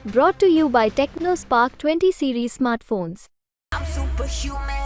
Brought to you by TechnoSpark 20 series smartphones. I'm superhuman.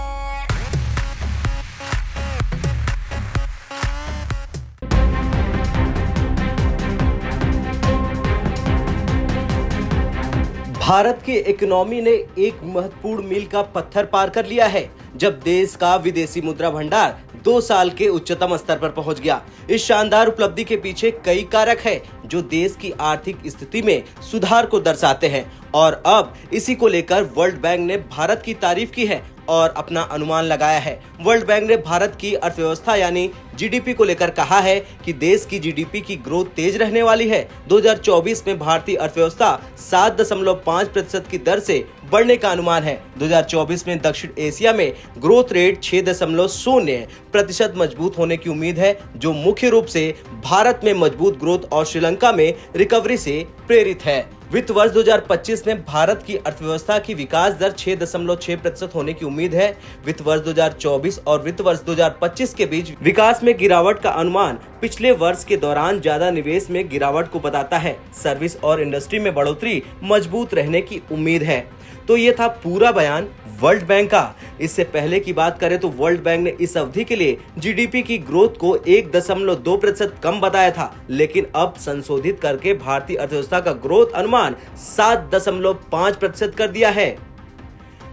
Bharat की economy ने एक महत्वपूर्ण मील का पत्थर पार कर लिया है जब देश का विदेशी मुद्रा भंडार 2 साल के उच्चतम स्तर पर पहुंच गया। इस शानदार उपलब्धि के पीछे कई कारक हैं जो देश की आर्थिक स्थिति में सुधार को दर्शाते हैं और अब इसी को लेकर वर्ल्ड बैंक ने भारत की तारीफ की है और अपना अनुमान लगाया है। वर्ल्ड बैंक ने भारत की अर्थव्यवस्था यानी जीडीपी को लेकर कहा है कि देश की जीडीपी की ग्रोथ तेज रहने वाली है। 2024 में भारतीय अर्थव्यवस्था 7.5% की दर से बढ़ने का अनुमान है। 2024 में दक्षिण एशिया में ग्रोथ रेट 6.0% मजबूत होने की उम्मीद है, जो मुख्य रूप से भारत में मजबूत ग्रोथ और श्रीलंका में रिकवरी से प्रेरित है। वित्त वर्ष 2025 में भारत की अर्थव्यवस्था की विकास दर 6.6% होने की उम्मीद है। वित्त वर्ष 2024 और वित्त वर्ष 2025 के बीच विकास में गिरावट का अनुमान पिछले वर्ष के दौरान ज्यादा निवेश में गिरावट को बताता है। सर्विस और इंडस्ट्री में बढ़ोतरी मजबूत रहने की उम्मीद है। तो ये था पूरा बयान वर्ल्ड बैंक का। इससे पहले की बात करें तो वर्ल्ड बैंक ने इस अवधि के लिए जीडीपी की ग्रोथ को 1.2% कम बताया था, लेकिन अब संशोधित करके भारतीय अर्थव्यवस्था का ग्रोथ अनुमान 7.5% कर दिया है।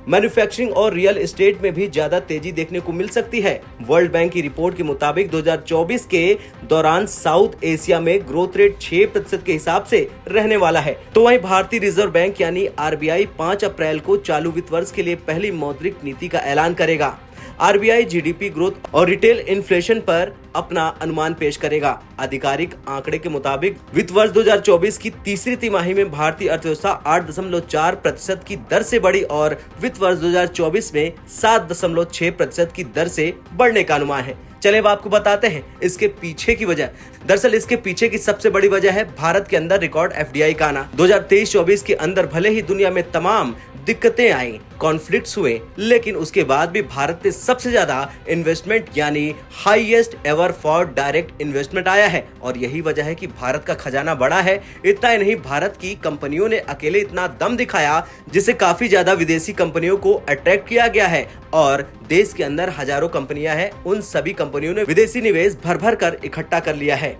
मैन्युफैक्चरिंग और रियल एस्टेट में भी ज्यादा तेजी देखने को मिल सकती है। वर्ल्ड बैंक की रिपोर्ट के मुताबिक 2024 के दौरान साउथ एशिया में ग्रोथ रेट 6% के हिसाब से रहने वाला है। तो वहीं भारतीय रिजर्व बैंक यानी आरबीआई 5 अप्रैल को चालू वित्त वर्ष के लिए पहली मौद्रिक नीति का ऐलान करेगा। आरबीआई जीडीपी ग्रोथ और रिटेल इन्फ्लेशन पर अपना अनुमान पेश करेगा। आधिकारिक आंकड़े के मुताबिक वित्त वर्ष 2024 की तीसरी तिमाही में भारतीय अर्थव्यवस्था 8.4% की दर से बढ़ी और वित्त वर्ष 2024 में 7.6% की दर से बढ़ने का अनुमान है। चले अब आपको बताते हैं इसके पीछे की वजह। दरअसल इसके पीछे की सबसे बड़ी वजह है भारत के अंदर रिकॉर्ड एफडीआई का आना। 2023-24 के अंदर भले ही दुनिया में तमाम दिक्कतें आई, कॉन्फ्लिक्ट्स हुए, लेकिन उसके बाद भी भारत में सबसे ज्यादा इन्वेस्टमेंट यानी highest ever for direct investment आया है और यही वजह है कि भारत का खजाना बड़ा है। इतना ही नहीं, भारत की कंपनियों ने अकेले इतना दम दिखाया जिससे काफी ज्यादा विदेशी कंपनियों को अट्रैक्ट किया गया है और देश के अंदर हजारों कंपनियां हैं, उन सभी कंपनियों ने विदेशी निवेश भर भर कर इकट्ठा कर लिया है।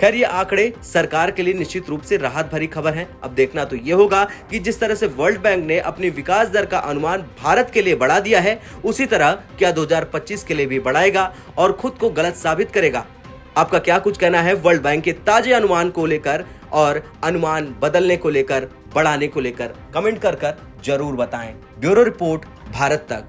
खैर, ये आंकड़े सरकार के लिए निश्चित रूप से राहत भरी खबर है। अब देखना तो ये होगा कि जिस तरह से वर्ल्ड बैंक ने अपनी विकास दर का अनुमान भारत के लिए बढ़ा दिया है, उसी तरह क्या 2025 के लिए भी बढ़ाएगा और खुद को गलत साबित करेगा। आपका क्या कुछ कहना है वर्ल्ड बैंक के ताजे अनुमान को लेकर और अनुमान बदलने को लेकर, बढ़ाने को लेकर? कमेंट कर जरूर बताएं। ब्यूरो रिपोर्ट, भारत तक।